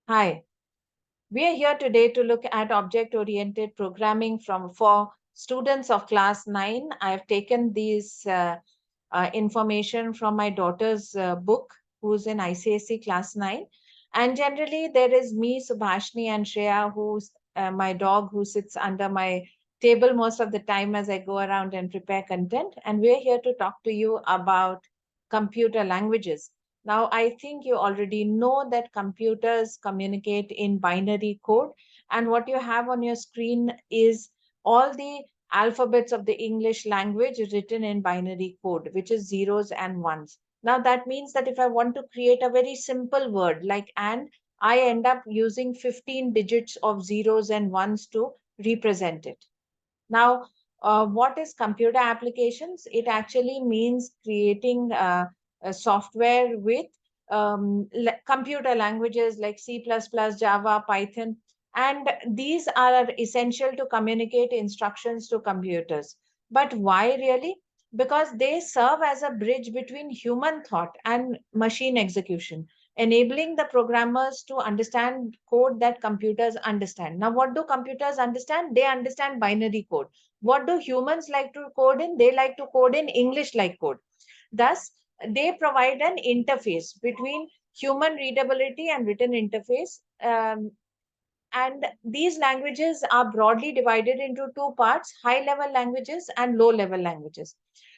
Hi, we are here today to look at object-oriented programming for students of class 9. I've taken these information from my daughter's book, who's in ICSE class 9. And generally, there is me, Subhashni, and Shreya, who's my dog, who sits under my table most of the time as I go around and prepare content. And we're here to talk to you about computer languages. Now, I think you already know that computers communicate in binary code. And what you have on your screen is all the alphabets of the English language written in binary code, which is zeros and ones. Now, that means that if I want to create a very simple word like and, I end up using 15 digits of zeros and ones to represent it. Now, what is computer applications? It actually means creating a software with computer languages like C++, Java, Python, and these are essential to communicate instructions to computers. But why really? Because they serve as a bridge between human thought and machine execution, enabling the programmers to understand code that computers understand. Now, what do computers understand? They understand binary code. What do humans like to code in? They like to code in English like code. Thus, they provide an interface between human readability and written interface. And these languages are broadly divided into two parts: high level languages and low level languages.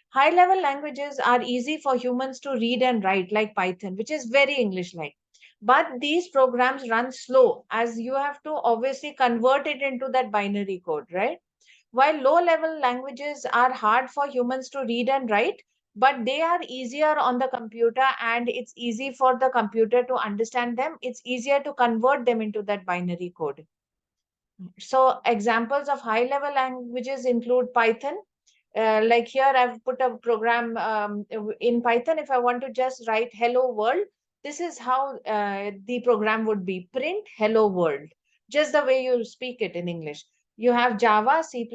High level languages are easy for humans to read and write, like Python, which is very English like. But these programs run slow, as you have to obviously convert it into that binary code, right? While low level languages are hard for humans to read and write, but they are easier on the computer and it's easy for the computer to understand them. It's easier to convert them into that binary code. So examples of high level languages include Python. Like here, I've put a program in Python. If I want to just write hello world, this is how the program would be: print hello world, just the way you speak it in English. You have Java, C++,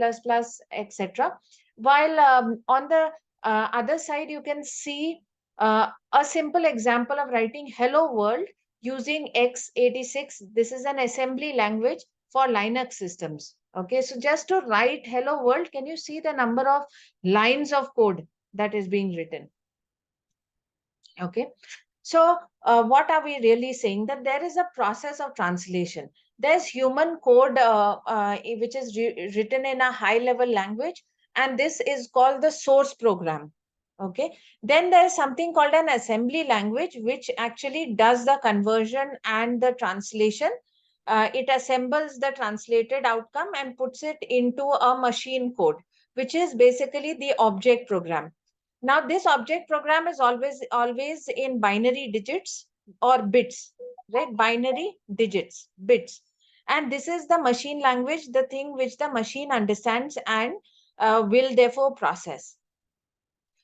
etc. While on the other side, you can see a simple example of writing hello world using x86. This is an assembly language for Linux systems. Okay, so just to write hello world, can you see the number of lines of code that is being written? Okay, so what are we really saying? That there is a process of translation. There's human code which is written in a high level language, and this is called the source program. Okay, then there's something called an assembly language, which actually does the conversion and the translation. It assembles the translated outcome and puts it into a machine code, which is basically the object program. Now, this object program is always in binary digits or bits, right? Binary digits, bits. And this is the machine language, the thing which the machine understands and will therefore process.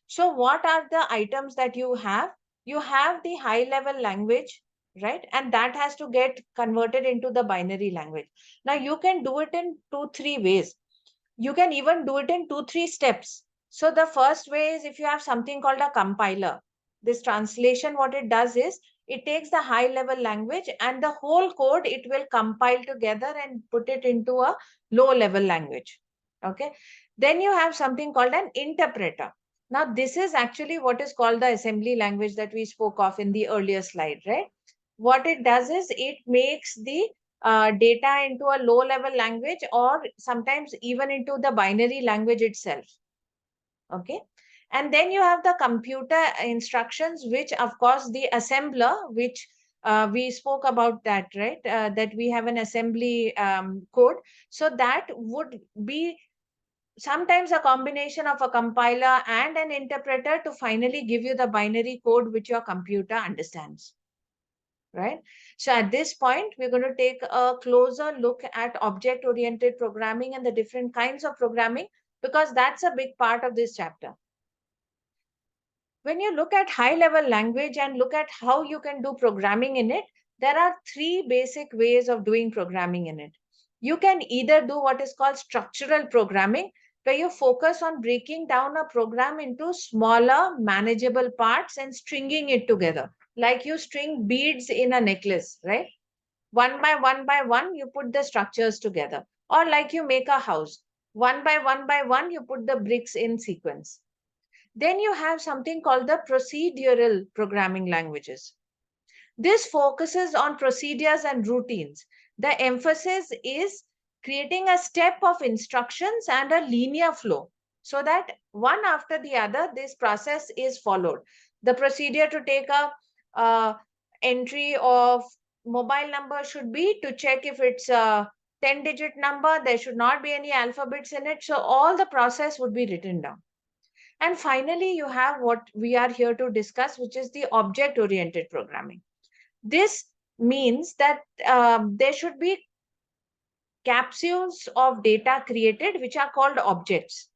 So what are the items that you have? You have the high level language, right? And that has to get converted into the binary language. Now you can do it in two, three ways. You can even do it in two, three steps. So the first way is if you have something called a compiler. This translation, what it does is it takes the high level language and the whole code, it will compile together and put it into a low level language. Okay. Then you have something called an interpreter. Now, this is actually what is called the assembly language that we spoke of in the earlier slide, right? What it does is it makes the data into a low level language or sometimes even into the binary language itself. Okay. And then you have the computer instructions, which of course the assembler, which we spoke about that, right? That we have an assembly code. So that would be sometimes a combination of a compiler and an interpreter to finally give you the binary code which your computer understands, right? So at this point, we're going to take a closer look at object-oriented programming and the different kinds of programming, because that's a big part of this chapter. When you look at high-level language and look at how you can do programming in it, there are three basic ways of doing programming in it. You can either do what is called structural programming, where you focus on breaking down a program into smaller, manageable parts and stringing it together, like you string beads in a necklace, right? One by one, you put the structures together. Or like you make a house, one by one, you put the bricks in sequence. Then you have something called the procedural programming languages. This focuses on procedures and routines. The emphasis is creating a step of instructions and a linear flow so that one after the other, this process is followed. The procedure to take a entry of mobile number should be to check if it's a 10-digit number. There should not be any alphabets in it. So all the process would be written down. And finally, you have what we are here to discuss, which is the object oriented programming. This means that there should be capsules of data created, which are called objects.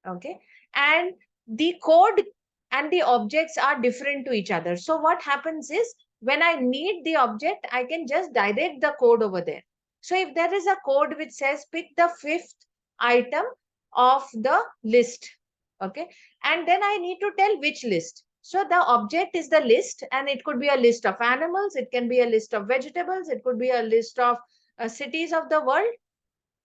Okay. And the code and the objects are different to each other. So what happens is when I need the object, I can just direct the code over there. So if there is a code which says pick the fifth item of the list, okay, and then I need to tell which list. So the object is the list, and it could be a list of animals, it can be a list of vegetables, it could be a list of cities of the world.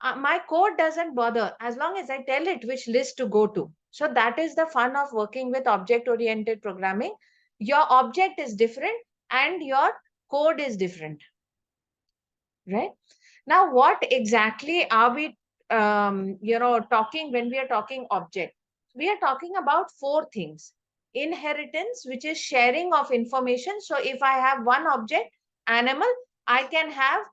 My code doesn't bother as long as I tell it which list to go to. So that is the fun of working with object oriented programming. Your object is different and your code is different, right? Now, what exactly are we, talking when we are talking object? We are talking about four things. Inheritance, which is sharing of information. So if I have one object, animal, I can have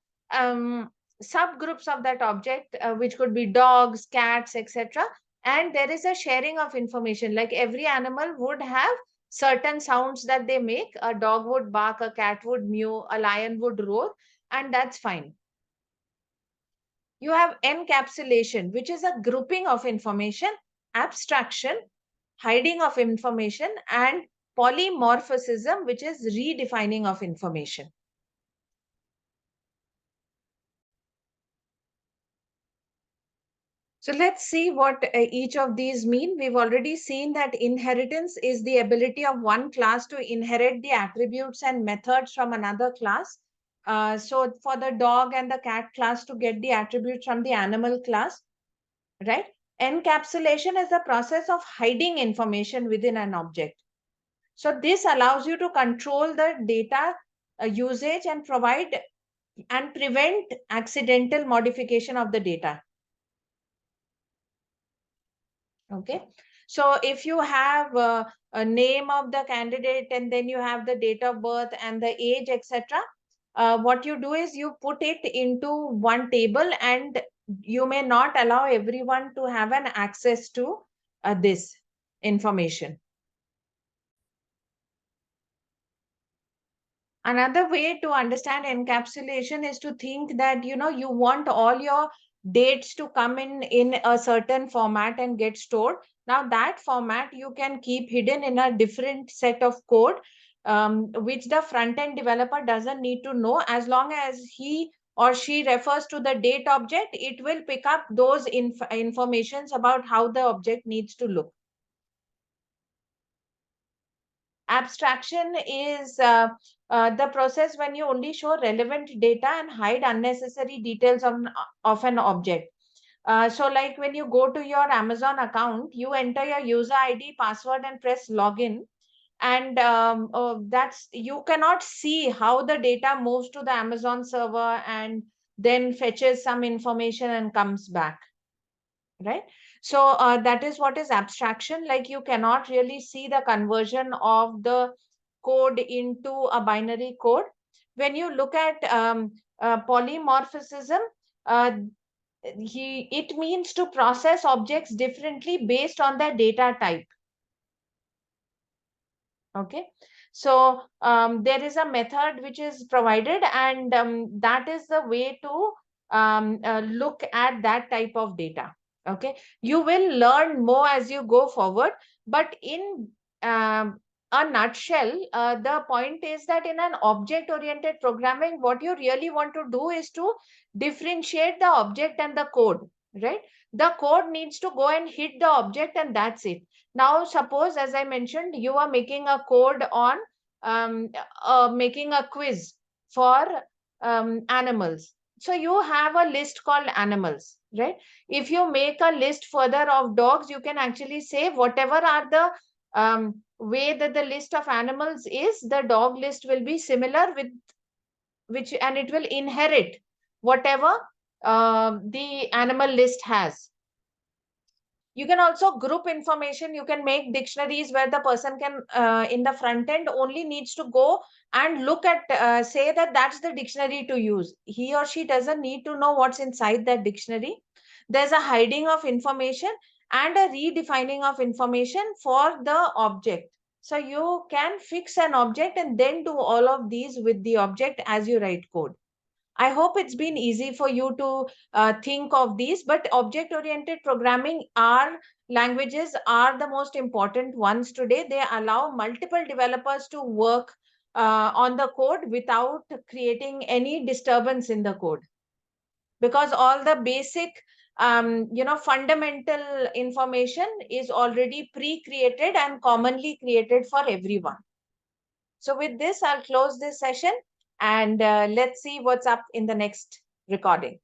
subgroups of that object, which could be dogs, cats, etc. And there is a sharing of information. Like every animal would have certain sounds that they make. A dog would bark, a cat would mew, a lion would roar, and that's fine. You have encapsulation, which is a grouping of information, abstraction, hiding of information, and polymorphism, which is redefining of information. So let's see what each of these mean. We've already seen that inheritance is the ability of one class to inherit the attributes and methods from another class. So for the dog and the cat class to get the attributes from the animal class, right? Encapsulation is the process of hiding information within an object. So this allows you to control the data usage and provide and prevent accidental modification of the data. Okay. So if you have a name of the candidate and then you have the date of birth and the age, etc., what you do is you put it into one table, and you may not allow everyone to have an access to this information. Another way to understand encapsulation is to think that you want all your dates to come in a certain format and get stored. Now that format you can keep hidden in a different set of code, which the front end developer doesn't need to know. As long as he or she refers to the date object, it will pick up those informations about how the object needs to look. Abstraction is the process when you only show relevant data and hide unnecessary details of an object. So like when you go to your Amazon account, you enter your user ID, password, and press login. And that's you cannot see how the data moves to the Amazon server and then fetches some information and comes back, right? So that is what is abstraction. Like you cannot really see the conversion of the code into a binary code. When you look at polymorphism, uh, it means to process objects differently based on their data type. Okay. So there is a method which is provided, and that is the way to look at that type of data. Okay. You will learn more as you go forward, but in a nutshell, the point is that in an object oriented programming, what you really want to do is to differentiate the object and the code, right? The code needs to go and hit the object, and that's it. Now, suppose, as I mentioned, you are making a code on making a quiz for animals. So you have a list called animals, right? If you make a list further of dogs, you can actually say whatever are the way that the list of animals is, the dog list will be similar with which, and it will inherit whatever the animal list has. You can also group information. You can make dictionaries where the person can in the front end only needs to go and look at say that that's the dictionary to use. He or she doesn't need to know what's inside that dictionary. There's a hiding of information and a redefining of information for the object. So you can fix an object and then do all of these with the object as you write code. I hope it's been easy for you to think of these, but object oriented programming are languages are the most important ones today. They allow multiple developers to work on the code without creating any disturbance in the code, because all the basic fundamental information is already pre-created and commonly created for everyone. So with this, I'll close this session and let's see what's up in the next recording.